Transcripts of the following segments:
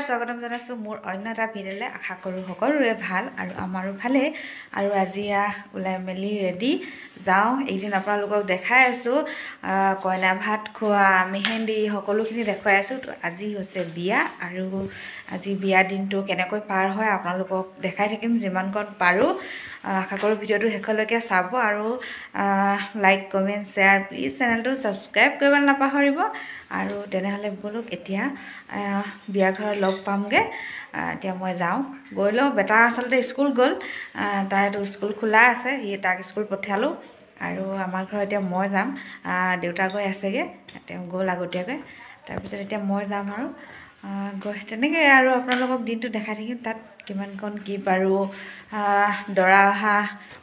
স্বাগতম জানাইছোঁ মোৰ অন্য এটা ভিডিঅ'লৈ। আশা কৰোঁ সকলোৰে ভাল আৰু আমাৰো ভালেই। আৰু আজি ওলাই মেলি ৰেডি যাওঁ। এইদিন আপোনালোকক দেখাই আছোঁ কইনা ভাত খোৱা, মেহেন্দি সকলোখিনি দেখুৱাই আছোঁ। তো আজি হৈছে বিয়া আৰু আজি বিয়াৰ দিনটো কেনেকৈ পাৰ হয় আপোনালোকক দেখাই থাকিম যিমানকণ পাৰোঁ। আশা কৰোঁ ভিডিঅ'টো শেষলৈকে চাব আৰু লাইক কমেণ্ট শ্বেয়াৰ প্লিজ চেনেলটো ছাবস্ক্ৰাইব কৰিবলৈ নাপাহৰিব। আৰু তেনেহ'লে ব'লক এতিয়া বিয়া ঘৰত লগ পামগৈ। এতিয়া মই যাওঁ, গৈ লওঁ। বেটা আচলতে স্কুল গ'ল, তাইতো স্কুল খোলা আছে, তাক স্কুল পঠিয়ালোঁ। আৰু আমাৰ ঘৰত এতিয়া মই যাম, দেউতা গৈ আছেগৈ, তেওঁ গ'ল আগতীয়াকৈ। তাৰপিছত এতিয়া মই যাম আৰু গৈ তেনেকৈ আৰু আপোনালোকক দিনটো দেখাই থাকিম। তাত কিমানকণ কি পাৰোঁ, দৰা অহা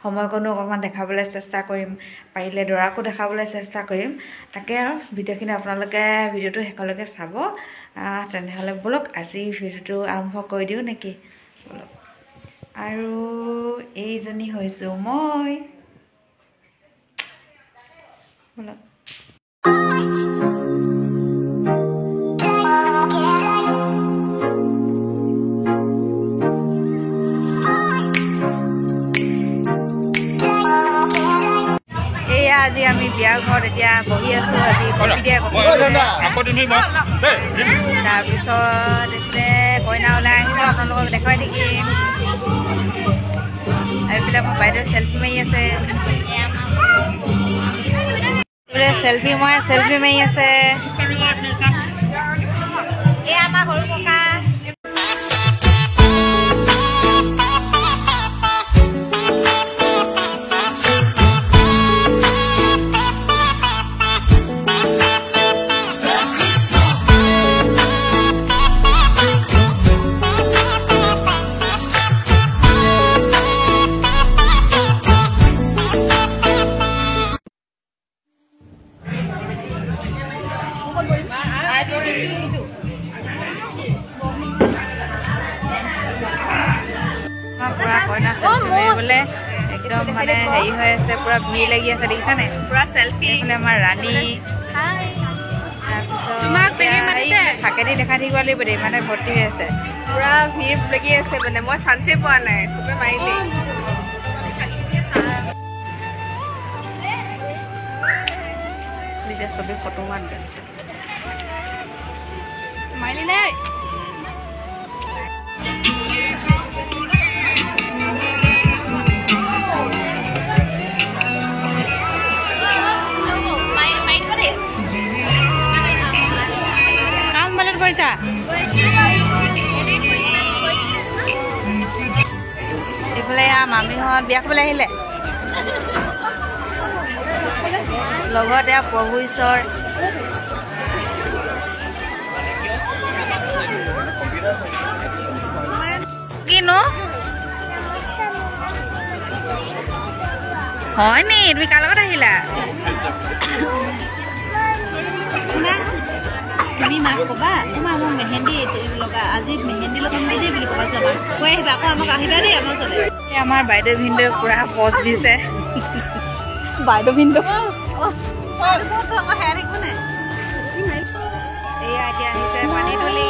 সময়কণো অকণমান দেখাবলৈ চেষ্টা কৰিম, পাৰিলে দৰাকো দেখাবলৈ চেষ্টা কৰিম। তাকে আৰু ভিডিঅ'খিনি আপোনালোকে ভিডিঅ'টো শেষলৈকে চাব। তেনেহ'লে ব'লক আজি ভিডিঅ'টো আৰম্ভ কৰি দিওঁ নেকি? ব'লক। আৰু এইজনী হৈছোঁ মই, ব'লক। আজি আমি বিয়াৰ ঘৰত এতিয়া বহি আছোঁ। আজি কফি দিয়া তাৰপিছত এইফালে কইনা ওলাই আহিব, আপোনালোকক দেখুৱাই থাকিম। আৰু এইফালে মোৰ বাইদেউ চেল্ফি মাৰি আছে, চেল্ফি মাৰি আছে। এই আমাৰ সৰু ককা। পুৰা কইনা চেল্ফি মাৰিবলৈ একদম মানে হেৰি হৈ আছে, পুৰা ভিৰ লাগি আছে, দেখিছানে? পুৰা চেল্ফি। এইফালে আমাৰ ৰাণী, তাৰপিছত থাকেদি দেখাই থাকিব লাগিব দেই, মানে ভৰ্তি হৈ আছে, পুৰা ভিৰ লাগি আছে। মানে মই চান্সেই পোৱা নাই, চবে মাৰিলেই। এতিয়া চবেই ফটো মাৰি ব্যস্ত, মাৰিলি নাই? কৈছা এইফালে মামীহঁত বিয়া খাবলৈ আহিলে, লগত প্ৰভু ঈশ্বৰ। কিনো হয় নি? তুমি কাৰ লগত আহিলা? তুমি মাক ক'বা তোমাৰ মোক মেহেন্দি লগা, আজি মেহেন্দি লগাম দেই বুলি ক'বা, যাবা কৈ আহিবা আকৌ, আমাক আহিবা দেই আমাৰ ওচৰলৈ। আমাৰ বাইদেউ ভিনদেউ পুৰা পজ দিছে। বাইদেউ ভিনদেউ এয়া এতিয়া আহিছে পানী তুলি।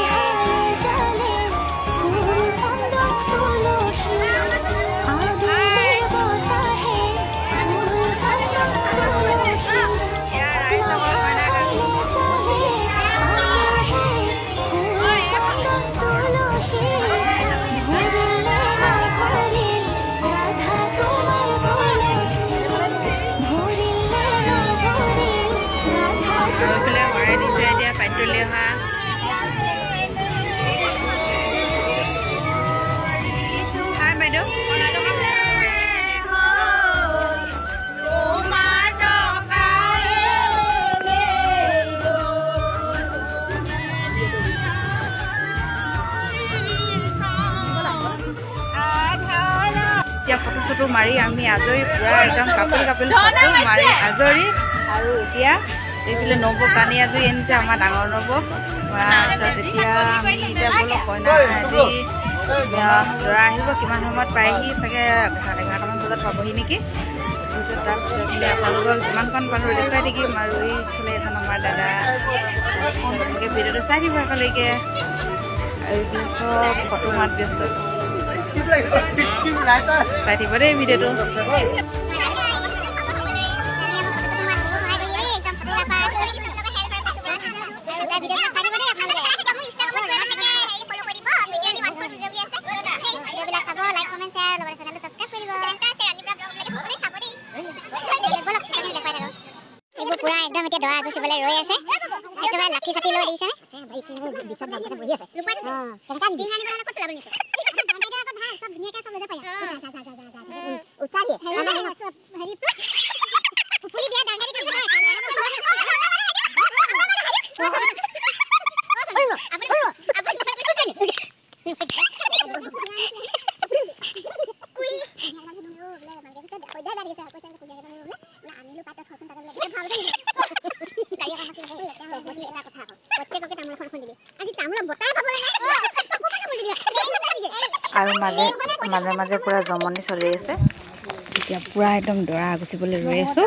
ফটো চটো মাৰি আমি আজৰি, পুৰা একদম কাপোৰ ফটো মাৰি আজৰি। আৰু এতিয়া এইফালে নব কানি আজৰি আনিছে, আমাৰ ডাঙৰ নব। তাৰপিছত এতিয়া আমি এতিয়া বোলো কইনা আজি দৰা আহিব কিমান সময়ত পায়হি চাগে 11টামান বজাত পাবহি নেকি তাৰপিছত আপোনালোকক যিমানখন পালোঁ দেখুৱাই থাকিম আৰু এইফালে এখন আমাৰ দাদা এনেকৈ ভিডিঅ'টো চাই দিব একেলগে আৰু চব ফটো মাত ব্যস্ত চাই দিব দেই ভিডিঅ'টো পুৰা একদম এতিয়া দৰা গুচিবলৈ ৰৈ আছে একেবাৰে লাঠি চাঠি লৈ দিছে আৰু মাজে মাজে পুৰা জমনি চলি আছে এতিয়া পুৰা একদম দৰা গুচিবলৈ ৰৈ আছো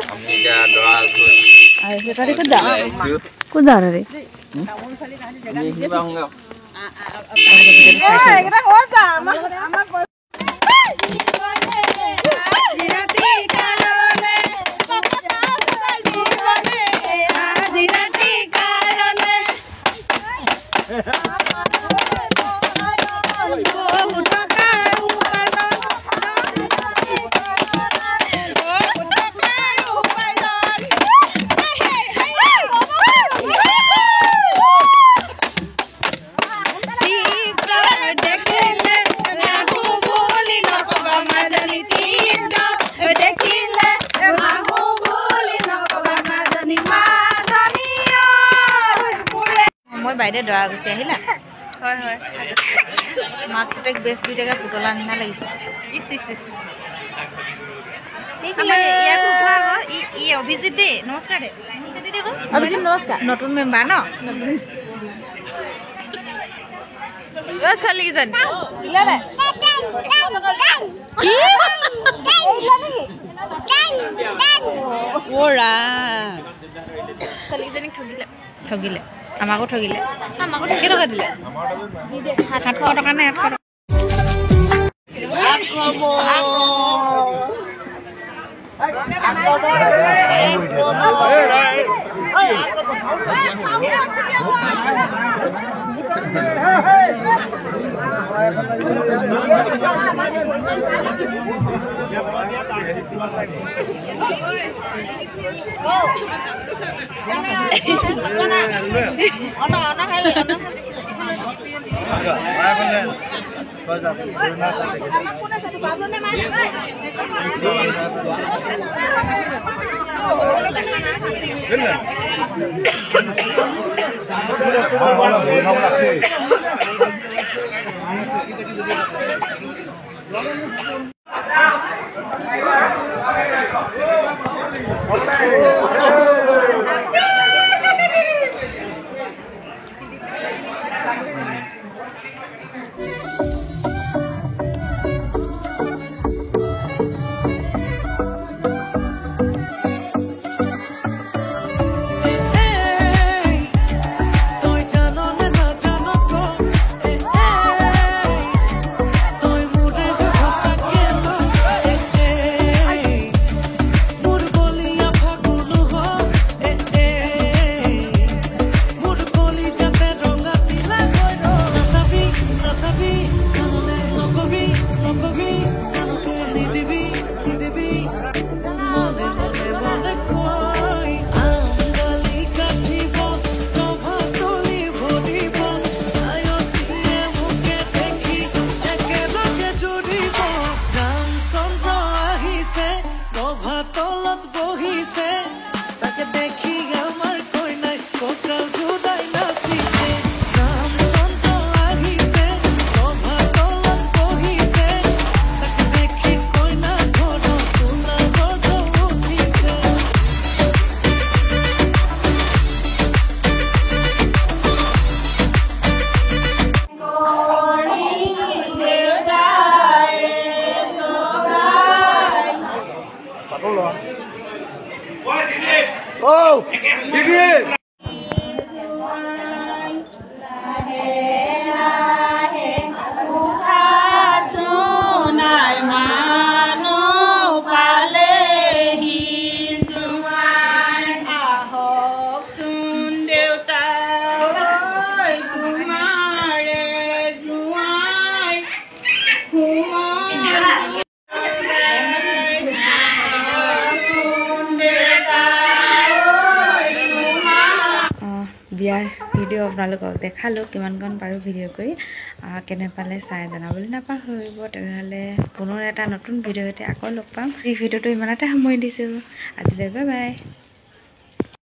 মই বাইদেউ দৰা গুচি আহিলা হয় হয় মাক পুতেক বেষ্ট দুইটাকে পুতলা নিচিনা লাগিছে অভিজিত দেই নমস্কাৰ দে অভিজিত নমস্কাৰ নতুন মেম্বাৰ ন ছোৱালীকেইজনী ছোৱালীকেইজনীক ঠগিলে আমাকো ঠগিলে কেই টকা দিলে 700 টকা নে 800 টকা বিয়াৰ ভিডিঅ' আপোনালোকক দেখালোঁ কিমানকণ পাৰোঁ ভিডিঅ' কৰি কেনে পালে চাই জনাবলৈ নাপাহৰিব তেনেহ'লে পুনৰ এটা নতুন ভিডিঅ'তে আকৌ লগ পাম এই ভিডিঅ'টো ইমানতে সামৰি দিছোঁ আজিলৈ বাই বাই।